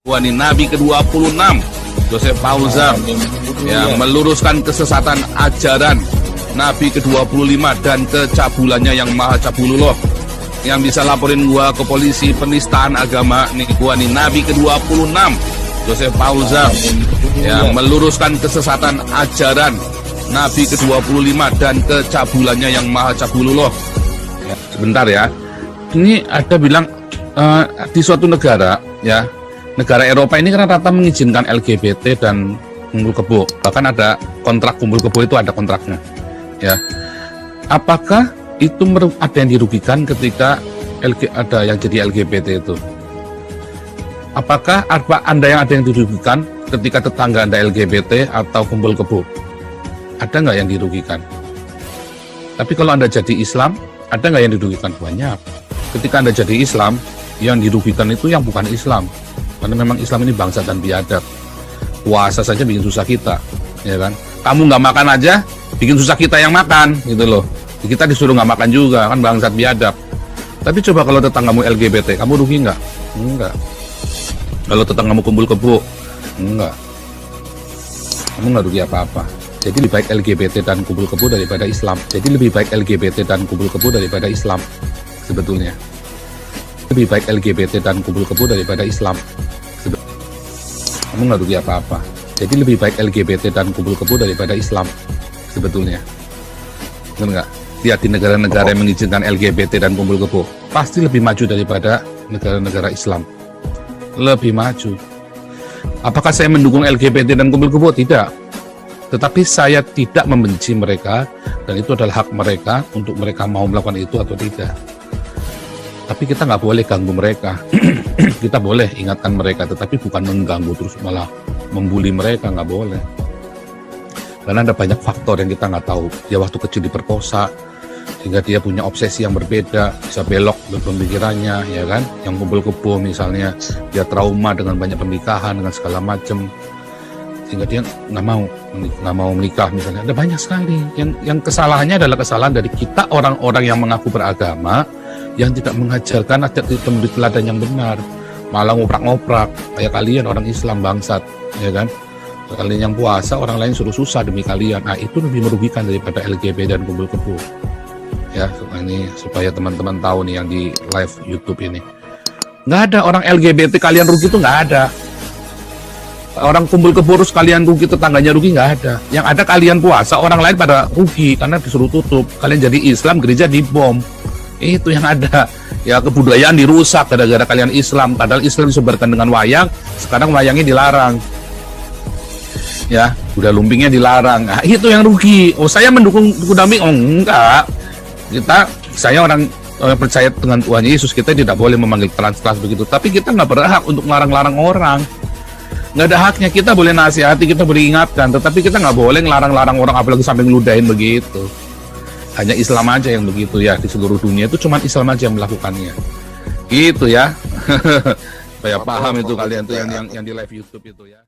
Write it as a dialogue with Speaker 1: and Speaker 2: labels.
Speaker 1: Wani Nabi ke-26 Joseph Fauzan yang meluruskan kesesatan ajaran Nabi ke-25 dan kecabulannya yang maha cabulullah. Yang bisa laporin gua ke polisi penistaan agama nih gua nih Nabi ke-26 Joseph Fauzan yang meluruskan kesesatan ajaran Nabi ke-25 dan kecabulannya yang maha cabulullah. Sebentar ya, ini ada bilang di suatu negara ya, negara Eropa ini kan rata mengizinkan LGBT dan kumpul kebo, bahkan ada kontrak kumpul kebo, itu ada kontraknya ya. Apakah itu ada yang dirugikan ketika ada yang jadi LGBT itu? Apakah ada yang dirugikan ketika tetangga Anda LGBT atau kumpul kebo? Ada nggak yang dirugikan? Tapi kalau Anda jadi Islam, ada nggak yang dirugikan? Banyak. Ketika Anda jadi Islam, yang dirugikan itu yang bukan Islam, karena memang Islam ini bangsa dan biadab. Puasa saja bikin susah kita, ya kan? Kamu nggak makan aja, bikin susah kita yang makan, gitu loh. Kita disuruh nggak makan juga, kan bangsa biadab. Tapi coba kalau tetanggamu LGBT, kamu rugi nggak? Enggak. Kalau tetanggamu kumpul kebo, enggak. Kamu nggak rugi apa-apa. Jadi lebih baik LGBT dan kumpul kebo daripada Islam. Jadi lebih baik LGBT dan kumpul kebo daripada Islam, sebetulnya. Lebih baik LGBT dan kumpul kebo daripada Islam. Kamu nggak rugi apa-apa. Jadi lebih baik LGBT dan kumpul kebo daripada Islam, sebetulnya. Benar nggak? Lihat di negara-negara yang mengizinkan LGBT dan kumpul kebo, pasti lebih maju daripada negara-negara Islam. Lebih maju. Apakah saya mendukung LGBT dan kumpul kebo? Tidak. Tetapi saya tidak membenci mereka, dan itu adalah hak mereka untuk mereka mau melakukan itu atau tidak. Tapi kita nggak boleh ganggu mereka. Kita boleh ingatkan mereka, tetapi bukan mengganggu terus malah membuli mereka, nggak boleh. Karena ada banyak faktor yang kita nggak tahu. Dia waktu kecil diperkosa, sehingga dia punya obsesi yang berbeda, bisa belok pemikirannya, ya kan? Yang kumpul kebo misalnya, dia trauma dengan banyak pernikahan, dengan segala macam, sehingga dia nggak mau menikah misalnya. Ada banyak sekali. Yang kesalahannya adalah kesalahan dari kita orang-orang yang mengaku beragama, yang tidak mengajarkan adat memberi teladan yang benar, malah ngoprak-ngoprak kayak kalian orang Islam bangsat, ya kan? Kalian yang puasa, orang lain suruh susah demi kalian. Nah, itu lebih merugikan daripada LGBT dan kumpul kebo. Ya, ini supaya teman-teman tahu nih yang di live YouTube ini. Nggak ada orang LGBT kalian rugi, itu nggak ada. Orang kumpul kebo terus kalian rugi, tetangganya rugi, nggak ada. Yang ada kalian puasa, orang lain pada rugi karena disuruh tutup. Kalian jadi Islam, gereja dibom. Itu yang ada. Ya, kebudayaan dirusak gara-gara kalian Islam. Padahal Islam disebarkan dengan wayang, sekarang wayangnya dilarang. Ya, kuda lumpingnya dilarang. Nah, itu yang rugi. Oh, saya mendukung kuda lumping? Oh, enggak. Saya orang percaya dengan Tuhan Yesus, kita tidak boleh memanggil kelas-kelas begitu. Tapi kita nggak berhak untuk melarang-larang orang. Nggak ada haknya. Kita boleh nasihati, kita boleh ingatkan, tetapi kita nggak boleh ngelarang-larang orang, apalagi sampai ngeludahin begitu. Hanya Islam aja yang begitu ya, di seluruh dunia itu cuma Islam aja yang melakukannya. Gitu ya. Supaya paham itu kalian tuh yang di live YouTube itu ya.